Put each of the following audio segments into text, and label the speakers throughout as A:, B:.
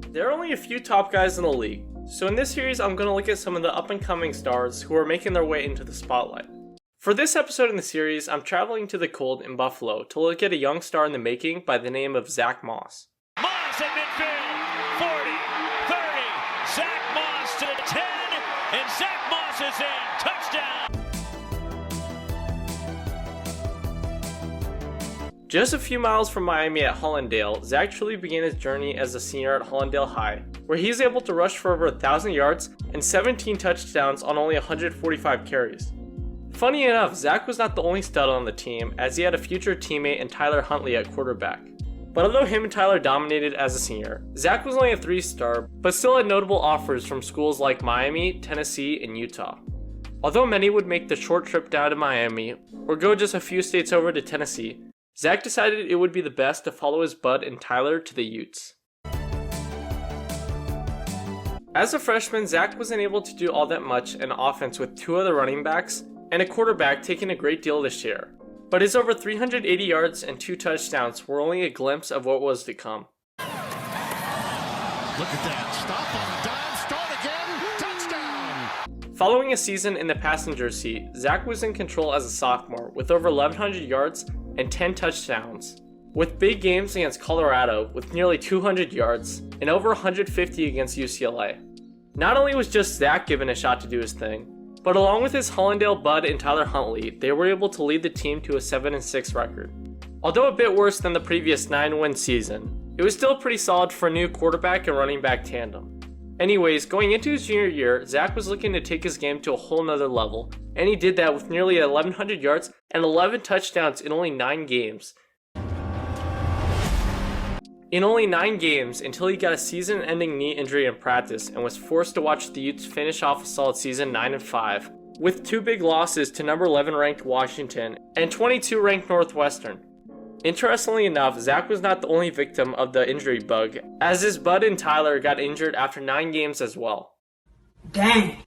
A: There are only a few top guys in the league, so in this series I'm going to look at some of the up-and-coming stars who are making their way into the spotlight. For this episode in the series, I'm traveling to the cold in Buffalo to look at a young star in the making by the name of Zack Moss.
B: Moss at midfield, 40, 30, Zack Moss to the 10, and Zack Moss is in, touchdown!
A: Just a few miles from Miami at Hollandale, Zack truly began his journey as a senior at Hollandale High, where he was able to rush for over 1,000 yards and 17 touchdowns on only 145 carries. Funny enough, Zack was not the only stud on the team, as he had a future teammate in Tyler Huntley at quarterback. But although him and Tyler dominated as a senior, Zack was only a 3-star, but still had notable offers from schools like Miami, Tennessee, and Utah. Although many would make the short trip down to Miami, or go just a few states over to Tennessee, Zack decided it would be the best to follow his bud and Tyler to the Utes. As a freshman, Zack wasn't able to do all that much in offense with 2 other running backs and a quarterback taking a great deal to share. But his over 380 yards and 2 touchdowns were only a glimpse of what was to come.
C: Look at that, stop on a dive, start again, touchdown!
A: Following a season in the passenger seat, Zack was in control as a sophomore with over 1,100 yards and 10 touchdowns, with big games against Colorado with nearly 200 yards and over 150 against UCLA. Not only was just Zack given a shot to do his thing, but along with his Hollandale bud and Tyler Huntley, they were able to lead the team to a 7-6 record. Although a bit worse than the previous 9-win season, it was still pretty solid for a new quarterback and running back tandem. Anyways, going into his junior year, Zack was looking to take his game to a whole nother level, and he did that with nearly 1,100 yards and 11 touchdowns in only 9 games. Until he got a season-ending knee injury in practice and was forced to watch the Utes finish off a solid season 9-5, with 2 big losses to number 11 ranked Washington and 22 ranked Northwestern. Interestingly enough, Zack was not the only victim of the injury bug, as his bud and Tyler got injured after 9 games as well.
D: Dang,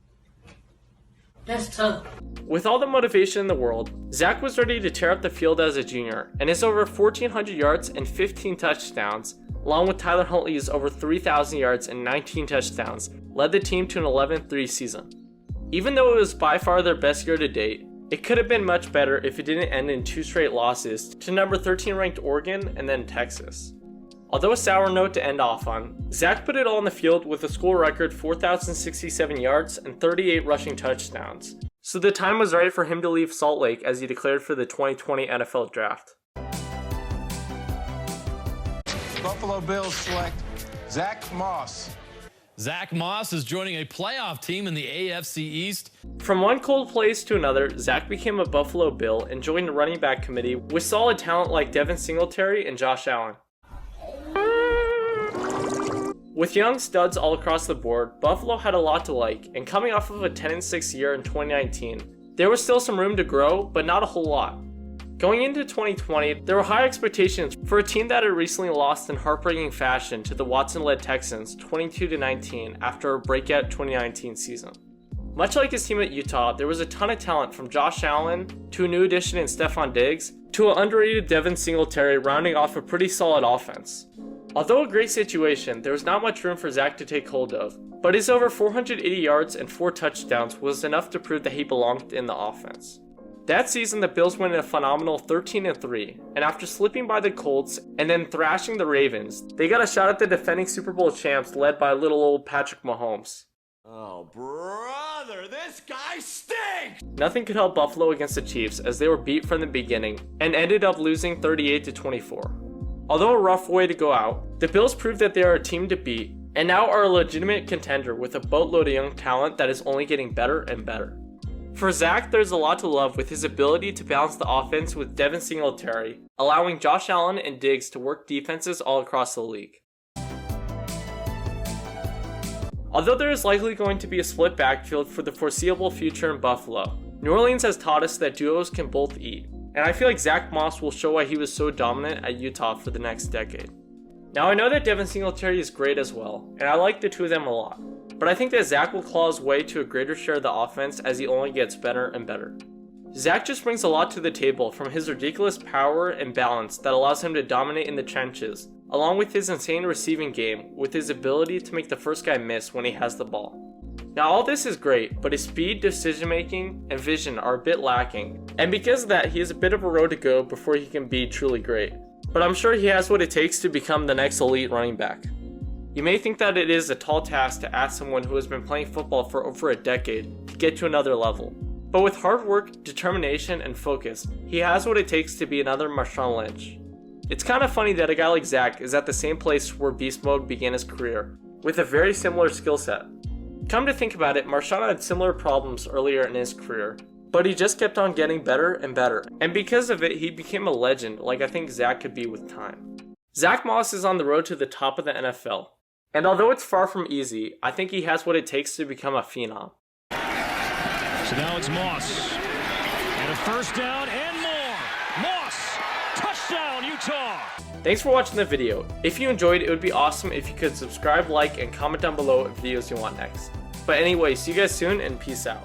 D: that's tough.
A: With all the motivation in the world, Zack was ready to tear up the field as a junior, and his over 1,400 yards and 15 touchdowns, along with Tyler Huntley's over 3,000 yards and 19 touchdowns, led the team to an 11-3 season. Even though it was by far their best year to date, it could have been much better if it didn't end in 2 straight losses to number 13 ranked Oregon and then Texas. Although a sour note to end off on, Zack put it all on the field with a school record 4,067 yards and 38 rushing touchdowns. So the time was right for him to leave Salt Lake as he declared for the 2020 NFL Draft.
E: Buffalo Bills select Zack Moss.
F: Zack Moss is joining a playoff team in the AFC East.
A: From one cold place to another, Zack became a Buffalo Bill and joined the running back committee with solid talent like Devin Singletary and Josh Allen. With young studs all across the board, Buffalo had a lot to like, and coming off of a 10-6 year in 2019, there was still some room to grow, but not a whole lot. Going into 2020, there were high expectations for a team that had recently lost in heartbreaking fashion to the Watson-led Texans 22-19 after a breakout 2019 season. Much like his team at Utah, there was a ton of talent from Josh Allen to a new addition in Stefon Diggs to an underrated Devin Singletary rounding off a pretty solid offense. Although a great situation, there was not much room for Zack to take hold of, but his over 480 yards and 4 touchdowns was enough to prove that he belonged in the offense. That season, the Bills went a phenomenal 13-3, and after slipping by the Colts and then thrashing the Ravens, they got a shot at the defending Super Bowl champs led by little old Patrick Mahomes.
C: Oh, brother, this guy stinks!
A: Nothing could help Buffalo against the Chiefs as they were beat from the beginning and ended up losing 38-24. Although a rough way to go out, the Bills proved that they are a team to beat and now are a legitimate contender with a boatload of young talent that is only getting better and better. For Zack, there's a lot to love with his ability to balance the offense with Devin Singletary, allowing Josh Allen and Diggs to work defenses all across the league. Although there is likely going to be a split backfield for the foreseeable future in Buffalo, New Orleans has taught us that duos can both eat, and I feel like Zack Moss will show why he was so dominant at Utah for the next decade. Now I know that Devin Singletary is great as well, and I like the two of them a lot, but I think that Zack will claw his way to a greater share of the offense as he only gets better and better. Zack just brings a lot to the table, from his ridiculous power and balance that allows him to dominate in the trenches, along with his insane receiving game with his ability to make the first guy miss when he has the ball. Now all this is great, but his speed, decision making, and vision are a bit lacking, and because of that he has a bit of a road to go before he can be truly great. But I'm sure he has what it takes to become the next elite running back. You may think that it is a tall task to ask someone who has been playing football for over a decade to get to another level. But with hard work, determination, and focus, he has what it takes to be another Marshawn Lynch. It's kind of funny that a guy like Zack is at the same place where Beast Mode began his career, with a very similar skill set. Come to think about it, Marshawn had similar problems earlier in his career, but he just kept on getting better and better, and because of it, he became a legend like I think Zack could be with time. Zack Moss is on the road to the top of the NFL, and although it's far from easy, I think he has what it takes to become a phenom.
B: So now it's Moss. And a first down and more. Moss. Touchdown, Utah.
A: Thanks for watching the video. If you enjoyed, it would be awesome if you could subscribe, like, and comment down below what videos you want next. But anyway, see you guys soon and peace out.